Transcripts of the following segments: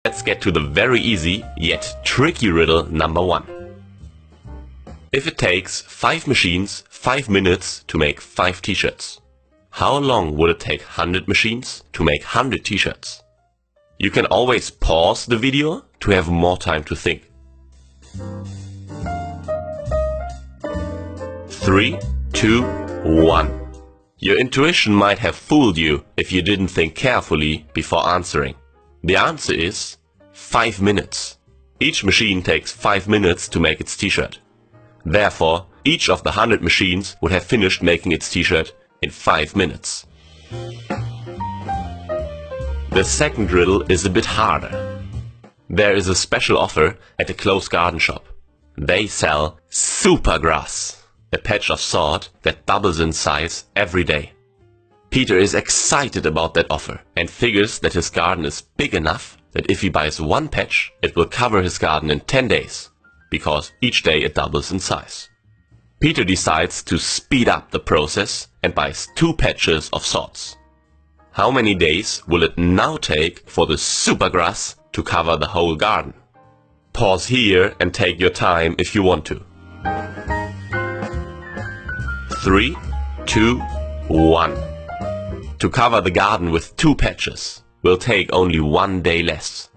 Let's get to the very easy yet tricky riddle number 1. If it takes 5 machines 5 minutes to make 5 t-shirts, how long would it take 100 machines to make 100 t-shirts? You can always pause the video to have more time to think. 3, 2, 1. Your intuition might have fooled you if you didn't think carefully before answering. The answer is 5 minutes. Each machine takes 5 minutes to make its t-shirt. Therefore, each of the 100 machines would have finished making its t-shirt in 5 minutes. The second riddle is a bit harder. There is a special offer at a close garden shop. They sell super grass, a patch of sod that doubles in size every day. Peter is excited about that offer and figures that his garden is big enough that if he buys 1 patch, it will cover his garden in 10 days, because each day it doubles in size. Peter decides to speed up the process and buys 2 patches of sods. How many days will it now take for the super grass to cover the whole garden? Pause here and take your time if you want to. 3, 2, 1. To cover the garden with 2 patches will take only 1 day less.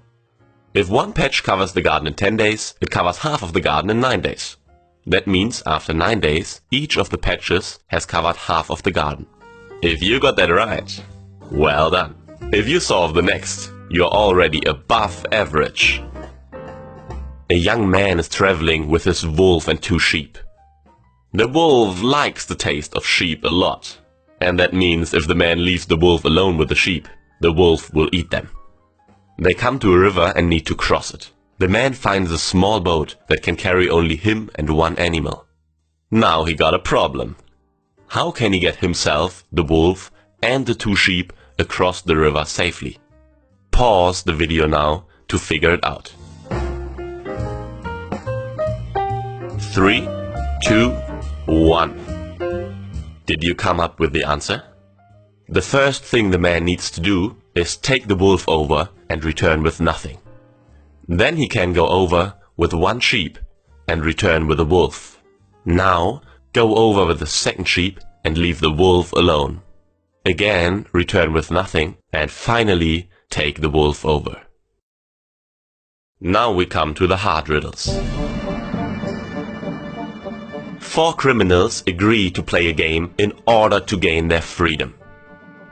If 1 patch covers the garden in 10 days, it covers half of the garden in 9 days. That means after 9 days, each of the patches has covered half of the garden. If you got that right, well done. If you solve the next, you're already above average. A young man is traveling with his wolf and 2 sheep. The wolf likes the taste of sheep a lot, and that means if the man leaves the wolf alone with the sheep, the wolf will eat them. They come to a river and need to cross it. The man finds a small boat that can carry only him and 1 animal. Now he got a problem. How can he get himself, the wolf, and the 2 sheep across the river safely? Pause the video now to figure it out. 3, 2, 1. Did you come up with the answer? The first thing the man needs to do is take the wolf over and return with nothing. Then he can go over with 1 sheep and return with a wolf. Now go over with the 2nd sheep and leave the wolf alone. Again return with nothing and finally take the wolf over. Now we come to the hard riddles. 4 criminals agree to play a game in order to gain their freedom.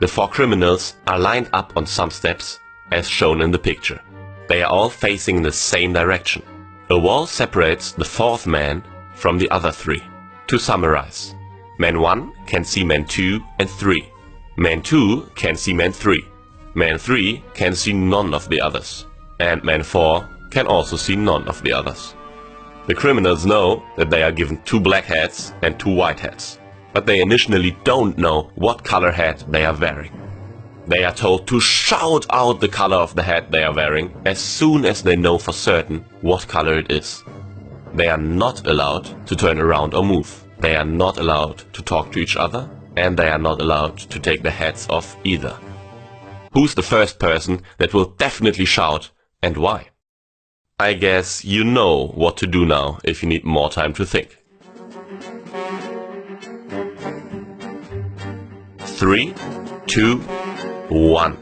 The 4 criminals are lined up on some steps as shown in the picture. They are all facing the same direction. A wall separates the 4th man from the other 3. To summarize, man 1 can see man 2 and 3. Man 2 can see man 3. Man 3 can see none of the others. And man 4 can also see none of the others. The criminals know that they are given 2 black hats and 2 white hats, but they initially don't know what color hat they are wearing. They are told to shout out the color of the hat they are wearing as soon as they know for certain what color it is. They are not allowed to turn around or move. They are not allowed to talk to each other, and they are not allowed to take their hats off either. Who's the first person that will definitely shout, and why? I guess you know what to do now if you need more time to think. 3, 2, 1.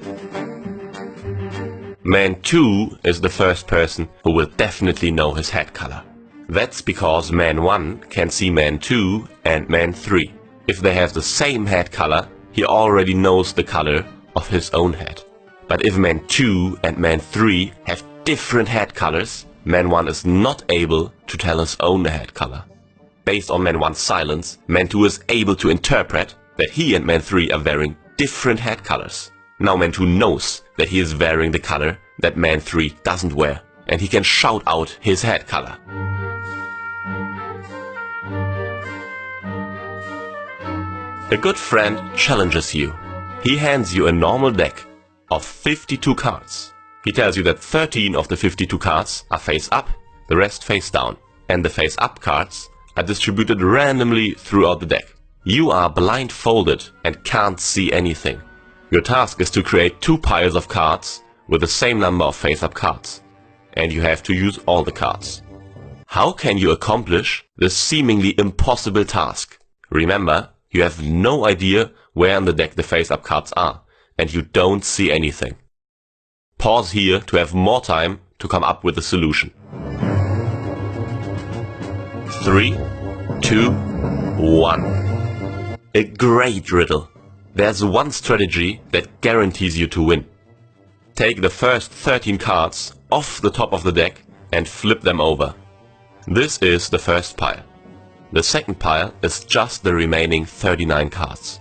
Man 2 is the first person who will definitely know his hat color. That's because man 1 can see man 2 and man 3. If they have the same hat color, he already knows the color of his own hat. But if man 2 and man 3 have different hat colors, man 1 is not able to tell his own hat color. Based on man 1's silence, man 2 is able to interpret that he and man 3 are wearing different hat colors. Now man 2 knows that he is wearing the color that man 3 doesn't wear, and he can shout out his hat color. A good friend challenges you. He hands you a normal deck of 52 cards. He tells you that 13 of the 52 cards are face up, the rest face down, and the face up cards are distributed randomly throughout the deck. You are blindfolded and can't see anything. Your task is to create 2 piles of cards, with the same number of face-up cards, and you have to use all the cards. How can you accomplish this seemingly impossible task? Remember, you have no idea where in the deck the face-up cards are, and you don't see anything. Pause here to have more time to come up with a solution. 3, 2, 1. A great riddle. There's one strategy that guarantees you to win. Take the first 13 cards off the top of the deck and flip them over. This is the first pile. The second pile is just the remaining 39 cards.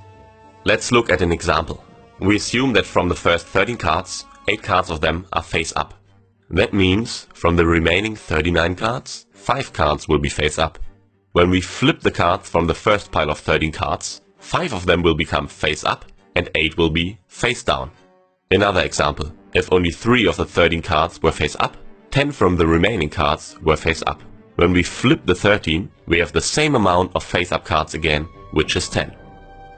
Let's look at an example. We assume that from the first 13 cards, 8 cards of them are face up. That means from the remaining 39 cards, 5 cards will be face up. When we flip the cards from the first pile of 13 cards, 5 of them will become face up and 8 will be face down. Another example, if only 3 of the 13 cards were face up, 10 from the remaining cards were face up. When we flip the 13, we have the same amount of face up cards again, which is 10.